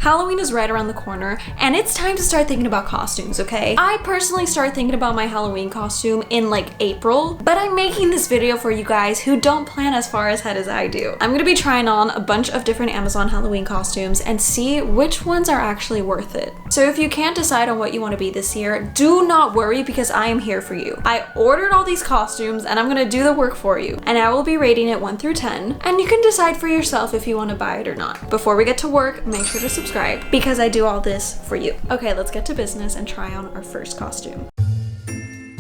Halloween is right around the corner, and it's time to start thinking about costumes, okay? I personally started thinking about my Halloween costume in like April, but I'm making this video for you guys who don't plan as far ahead as I do. I'm gonna be trying on a bunch of different Amazon Halloween costumes and see which ones are actually worth it. So if you can't decide on what you want to be this year, do not worry because I am here for you. I ordered all these costumes and I'm gonna do the work for you, and I will be rating it 1 through 10, and you can decide for yourself if you want to buy it or not. Before we get to work, make sure to subscribe because I do all this for you. Okay, let's get to business and try on our first costume.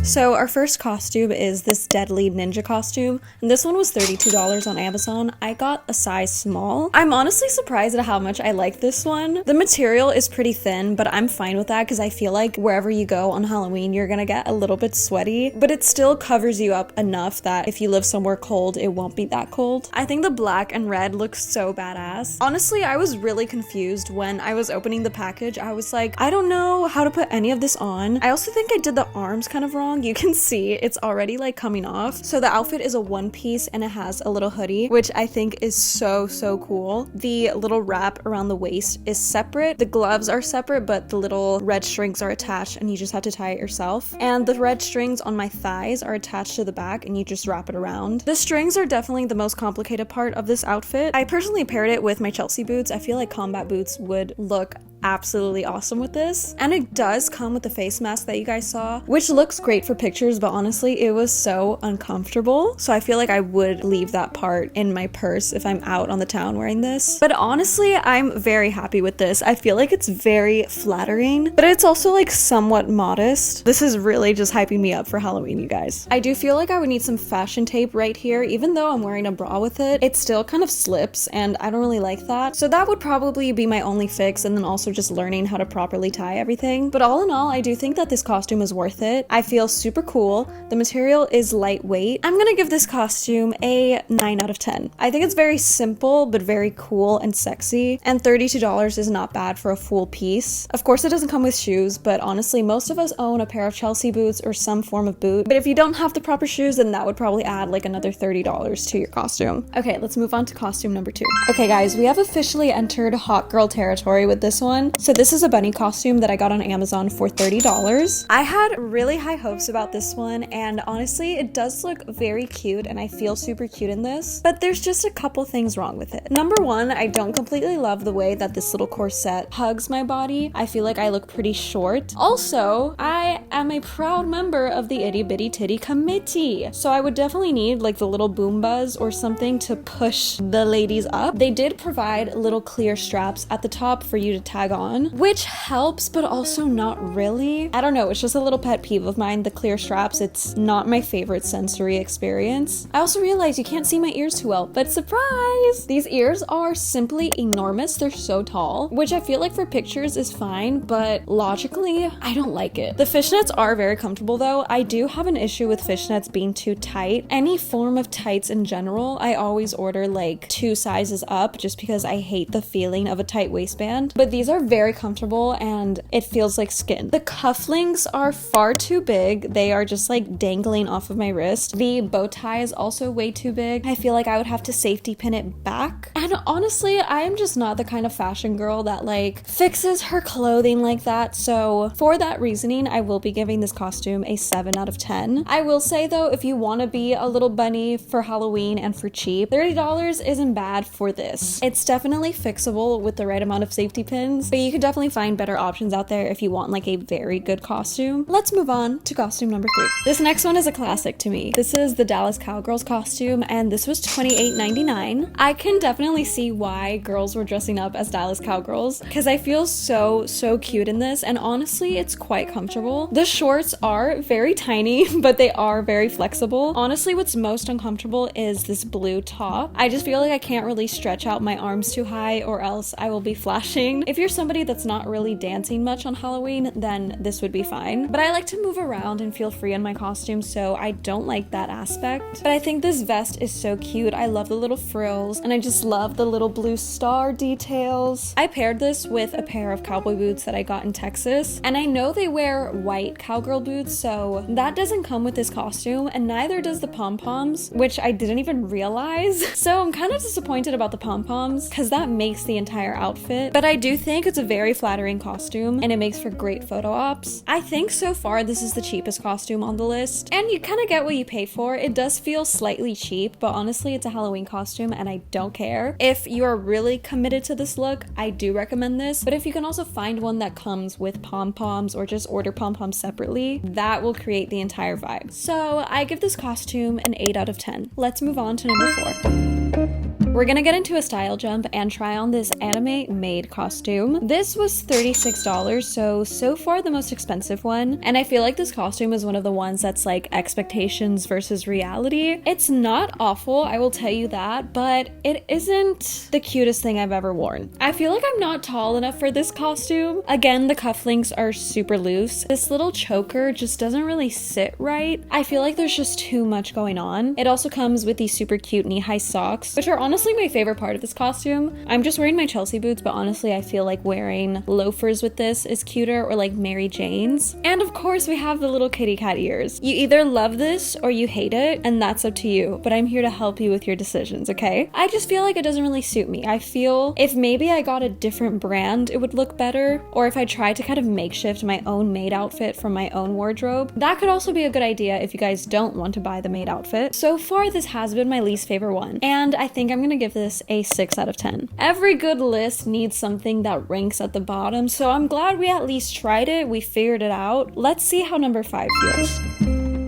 So our first costume is this deadly ninja costume, and this one was $32 on Amazon. I got a size small. I'm honestly surprised at how much I like this one. The material is pretty thin, but I'm fine with that because I feel like wherever you go on Halloween, you're gonna get a little bit sweaty, but it still covers you up enough that if you live somewhere cold, it won't be that cold. I think the black and red looks so badass. Honestly, I was really confused when I was opening the package. I was like, I don't know how to put any of this on. I also think I did the arms kind of wrong. You can see it's already like coming off. So the outfit is a one piece and it has a little hoodie, which I think is so cool. The little wrap around the waist is separate. The gloves are separate, but the little red strings are attached and you just have to tie it yourself. And the red strings on my thighs are attached to the back and you just wrap it around. The strings are definitely the most complicated part of this outfit. I personally paired it with my Chelsea boots. I feel like combat boots would look absolutely awesome with this. And it does come with the face mask that you guys saw, which looks great for pictures, but honestly it was so uncomfortable. So I feel like I would leave that part in my purse if I'm out on the town wearing this. But honestly, I'm very happy with this. I feel like it's very flattering, but it's also like somewhat modest. This is really just hyping me up for Halloween, you guys. I do feel like I would need some fashion tape right here. Even though I'm wearing a bra with it, it still kind of slips and I don't really like that. So that would probably be my only fix, and then also just learning how to properly tie everything. But all in all, I do think that this costume is worth it. I feel super cool. The material is lightweight. I'm gonna give this costume a 9 out of 10. I think it's very simple, but very cool and sexy. And $32 is not bad for a full piece. Of course, it doesn't come with shoes, but honestly, most of us own a pair of Chelsea boots or some form of boot. But if you don't have the proper shoes, then that would probably add like another $30 to your costume. Okay, let's move on to costume number 2. Okay guys, we have officially entered hot girl territory with this one. So this is a bunny costume that I got on Amazon for $30. I had really high hopes about this one, and honestly, it does look very cute and I feel super cute in this, but there's just a couple things wrong with it. Number one, I don't completely love the way that this little corset hugs my body. I feel like I look pretty short. Also, I am a proud member of the Itty Bitty Titty Committee, so I would definitely need like the little boom buzz or something to push the ladies up. They did provide little clear straps at the top for you to tag on, which helps, but also not really. I don't know, it's just a little pet peeve of mine, the clear straps. It's not my favorite sensory experience. I also realized you can't see my ears too well, but surprise! These ears are simply enormous. They're so tall, which I feel like for pictures is fine, but logically, I don't like it. The fishnets are very comfortable though. I do have an issue with fishnets being too tight. Any form of tights in general, I always order like 2 sizes up just because I hate the feeling of a tight waistband, but these are very comfortable and it feels like skin. The cufflinks are far too big. They are just like dangling off of my wrist. The bow tie is also way too big. I feel like I would have to safety pin it back. And honestly, I am just not the kind of fashion girl that like fixes her clothing like that. So for that reasoning, I will be giving this costume a 7 out of 10. I will say though, if you want to be a little bunny for Halloween and for cheap, $30 isn't bad for this. It's definitely fixable with the right amount of safety pins, but you could definitely find better options out there if you want like a very good costume. Let's move on to costume number 3. This next one is a classic to me. This is the Dallas Cowgirls costume, and this was $28.99. I can definitely see why girls were dressing up as Dallas Cowgirls because I feel so cute in this, and honestly, it's quite comfortable. The shorts are very tiny, but they are very flexible. Honestly, what's most uncomfortable is this blue top. I just feel like I can't really stretch out my arms too high or else I will be flashing. If you're somebody that's not really dancing much on Halloween, then this would be fine. But I like to move around and feel free in my costume, so I don't like that aspect. But I think this vest is so cute. I love the little frills, and I just love the little blue star details. I paired this with a pair of cowboy boots that I got in Texas, and I know they wear white white cowgirl boots, so that doesn't come with this costume, and neither does the pom-poms, which I didn't even realize. So I'm kind of disappointed about the pom-poms because that makes the entire outfit, but I do think it's a very flattering costume and it makes for great photo ops. I think so far this is the cheapest costume on the list, and you kind of get what you pay for. It does feel slightly cheap, but honestly it's a Halloween costume and I don't care. If you are really committed to this look, I do recommend this, but if you can also find one that comes with pom-poms or just order pom-poms separately, that will create the entire vibe. So I give this costume an 8 out of 10. Let's move on to number 4. We're gonna get into a style jump and try on this anime maid costume. This was $36, so far the most expensive one. And I feel like this costume is one of the ones that's like expectations versus reality. It's not awful, I will tell you that, but it isn't the cutest thing I've ever worn. I feel like I'm not tall enough for this costume. Again, the cufflinks are super loose. This little choker just doesn't really sit right. I feel like there's just too much going on. It also comes with these super cute knee-high socks, which are honestly my favorite part of this costume. I'm just wearing my Chelsea boots, but honestly I feel like wearing loafers with this is cuter, or like Mary Jane's. And of course we have the little kitty cat ears. You either love this or you hate it, and that's up to you, but I'm here to help you with your decisions, okay? I just feel like it doesn't really suit me. I feel if maybe I got a different brand it would look better, or if I tried to kind of makeshift my own maid outfit from my own wardrobe. That could also be a good idea if you guys don't want to buy the maid outfit. So far this has been my least favorite one, and I think I'm gonna give this a 6 out of 10. Every good list needs something that ranks at the bottom, so I'm glad we at least tried it. We figured it out. Let's see how number 5 feels.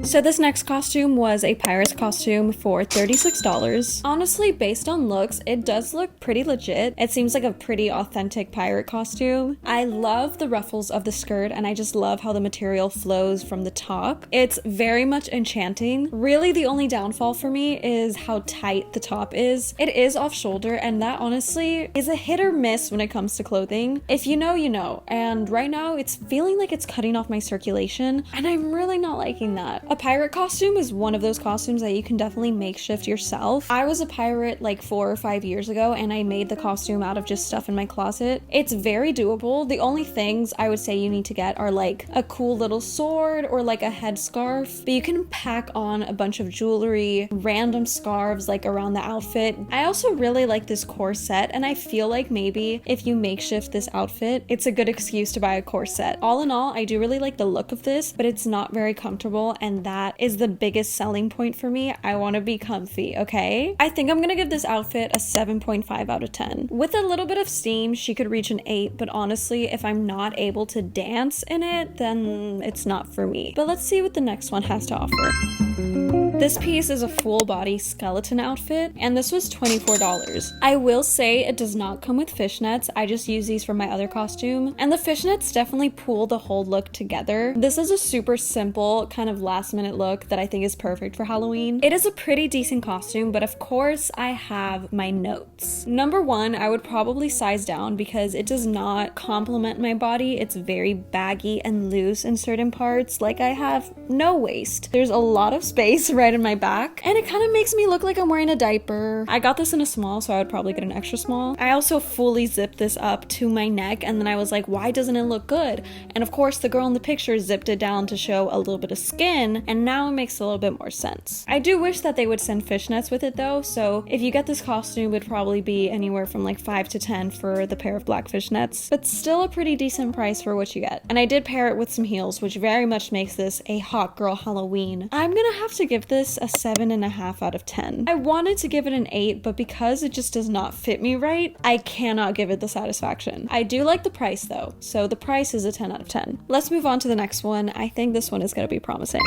So this next costume was a pirate's costume for $36. Honestly, based on looks, it does look pretty legit. It seems like a pretty authentic pirate costume. I love the ruffles of the skirt, and I just love how the material flows from the top. It's very much enchanting. Really, the only downfall for me is how tight the top is. It is off shoulder, and that honestly is a hit or miss when it comes to clothing. If you know, you know. And right now, it's feeling like it's cutting off my circulation, and I'm really not liking that. A pirate costume is one of those costumes that you can definitely makeshift yourself. I was a pirate like 4 or 5 years ago, and I made the costume out of just stuff in my closet. It's very doable. The only things I would say you need to get are like a cool little sword or like a headscarf, but you can pack on a bunch of jewelry, random scarves like around the outfit. I also really like this corset, and I feel like maybe if you makeshift this outfit, it's a good excuse to buy a corset. All in all, I do really like the look of this, but it's not very comfortable, and that is the biggest selling point for me. I want to be comfy, okay? I think I'm gonna give this outfit a 7.5 out of 10. With a little bit of steam, she could reach an 8, but honestly, if I'm not able to dance in it, then it's not for me. But let's see what the next one has to offer. This piece is a full body skeleton outfit, and this was $24. I will say it does not come with fishnets. I just use these for my other costume, and the fishnets definitely pull the whole look together. This is a super simple kind of last minute look that I think is perfect for Halloween. It is a pretty decent costume, but of course I have my notes. Number 1, I would probably size down because it does not complement my body. It's very baggy and loose in certain parts. Like, I have no waist. There's a lot of space right in my back, and it kind of makes me look like I'm wearing a diaper. I got this in a small, so I would probably get an extra small. I also fully zipped this up to my neck, and then I was like, why doesn't it look good? And of course the girl in the picture zipped it down to show a little bit of skin, and now it makes a little bit more sense. I do wish that they would send fishnets with it though, so if you get this costume, it would probably be anywhere from like 5 to 10 for the pair of black fishnets, but still a pretty decent price for what you get. And I did pair it with some heels, which very much makes this a hot girl Halloween. I'm gonna have to give this a 7.5 out of 10. I wanted to give it an 8, but because it just does not fit me right, I cannot give it the satisfaction. I do like the price though, so the price is a 10 out of 10. Let's move on to the next one. I think this one is gonna be promising.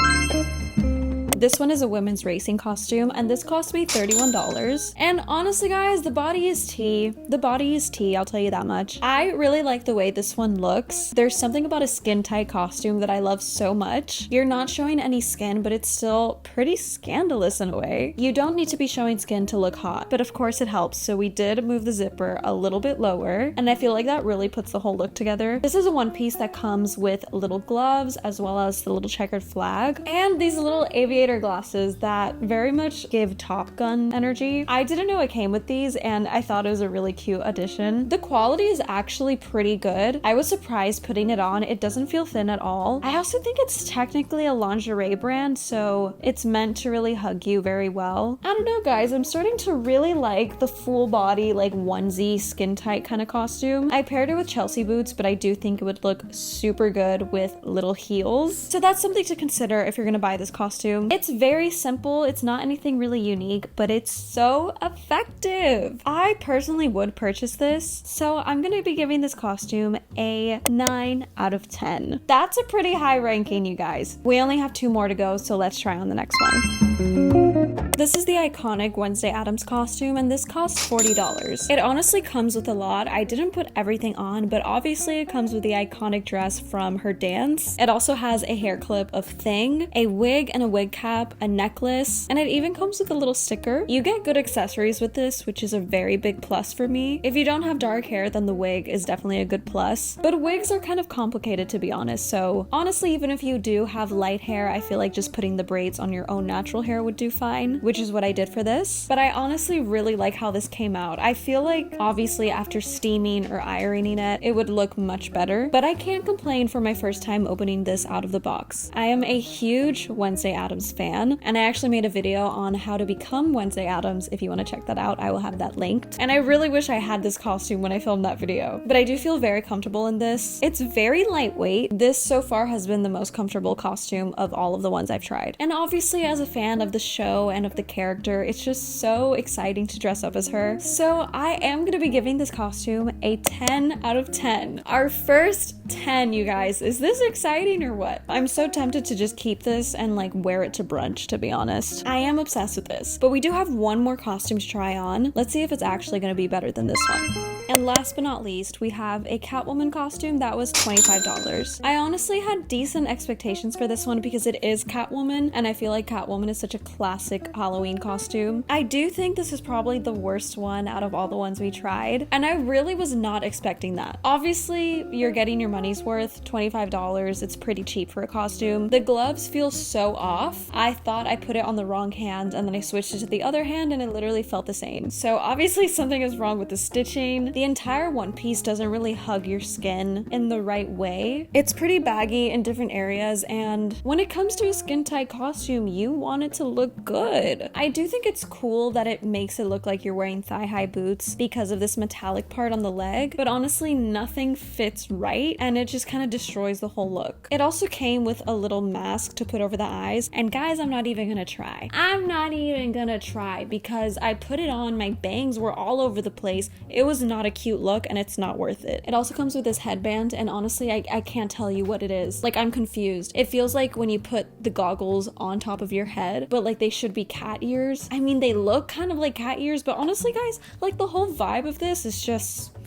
This one is a women's racing costume, and this cost me $31. And honestly guys, the body is tea. The body is tea, I'll tell you that much. I really like the way this one looks. There's something about a skin tight costume that I love so much. You're not showing any skin, but it's still pretty scandalous in a way. You don't need to be showing skin to look hot, but of course it helps. So we did move the zipper a little bit lower, and I feel like that really puts the whole look together. This is a one piece that comes with little gloves as well as the little checkered flag and these little aviator gator glasses that very much give Top Gun energy. I didn't know it came with these and I thought it was a really cute addition. The quality is actually pretty good. I was surprised putting it on. It doesn't feel thin at all. I also think it's technically a lingerie brand, so it's meant to really hug you very well. I don't know, guys. I'm starting to really like the full body, like onesie, skin tight kind of costume. I paired it with Chelsea boots, but I do think it would look super good with little heels. So that's something to consider if you're gonna buy this costume. It's very simple. It's not anything really unique, but it's so effective. I personally would purchase this, so I'm gonna be giving this costume a 9 out of 10. That's a pretty high ranking, you guys. We only have 2 more to go, so let's try on the next one. This is the iconic Wednesday Addams costume, and this costs $40. It honestly comes with a lot. I didn't put everything on, but obviously it comes with the iconic dress from her dance. It also has a hair clip of Thing, a wig and a wig cap, a necklace, and it even comes with a little sticker. You get good accessories with this, which is a very big plus for me. If you don't have dark hair, then the wig is definitely a good plus. But wigs are kind of complicated, to be honest, so honestly, even if you do have light hair, I feel like just putting the braids on your own natural hair would do fine, which is what I did for this. But I honestly really like how this came out. I feel like obviously after steaming or ironing it, it would look much better, but I can't complain for my first time opening this out of the box. I am a huge Wednesday Addams fan, and I actually made a video on how to become Wednesday Addams. If you want to check that out, I will have that linked. And I really wish I had this costume when I filmed that video, but I do feel very comfortable in this. It's very lightweight. This so far has been the most comfortable costume of all of the ones I've tried. And obviously as a fan of the show and of the character, it's just so exciting to dress up as her. So I am gonna be giving this costume a 10 out of 10. Our first 10, you guys. Is this exciting or what? I'm so tempted to just keep this and like wear it to brunch, to be honest. I am obsessed with this, but we do have one more costume to try on. Let's see if it's actually gonna be better than this one. And last but not least, we have a Catwoman costume that was $25. I honestly had decent expectations for this one because it is Catwoman, and I feel like Catwoman is such a classic Halloween costume. I do think this is probably the worst one out of all the ones we tried, and I really was not expecting that. Obviously, you're getting your money's worth, $25. It's pretty cheap for a costume. The gloves feel so off. I thought I put it on the wrong hand, and then I switched it to the other hand, and it literally felt the same. So obviously something is wrong with the stitching. The entire one piece doesn't really hug your skin in the right way. It's pretty baggy in different areas, and when it comes to a skin tight costume, you want it to look good. I do think it's cool that it makes it look like you're wearing thigh-high boots because of this metallic part on the leg, but honestly nothing fits right, and it just kind of destroys the whole look. It also came with a little mask to put over the eyes, and guys, I'm not even gonna try. I'm not even gonna try because I put it on, my bangs were all over the place. It was not a cute look, and it's not worth it. It also comes with this headband, and honestly, I can't tell you what it is. Like, I'm confused. It feels like when you put the goggles on top of your head, but like they should be cat ears. I mean, they look kind of like cat ears, but honestly, guys, like the whole vibe of this is just,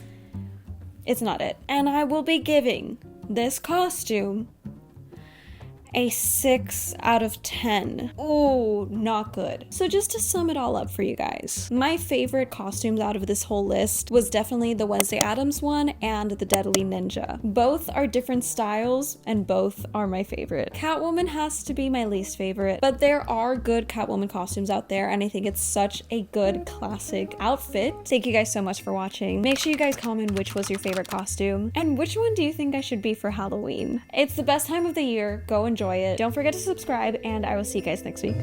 it's not it. And I will be giving this costume a 6 out of 10. Oh, not good. So just to sum it all up for you guys, my favorite costumes out of this whole list was definitely the Wednesday Addams one and the Deadly Ninja. Both are different styles and both are my favorite. Catwoman has to be my least favorite, but there are good Catwoman costumes out there, and I think it's such a good classic outfit. Thank you guys so much for watching. Make sure you guys comment which was your favorite costume and which one do you think I should be for Halloween. It's the best time of the year. Go enjoy it. Don't forget to subscribe, and I will see you guys next week.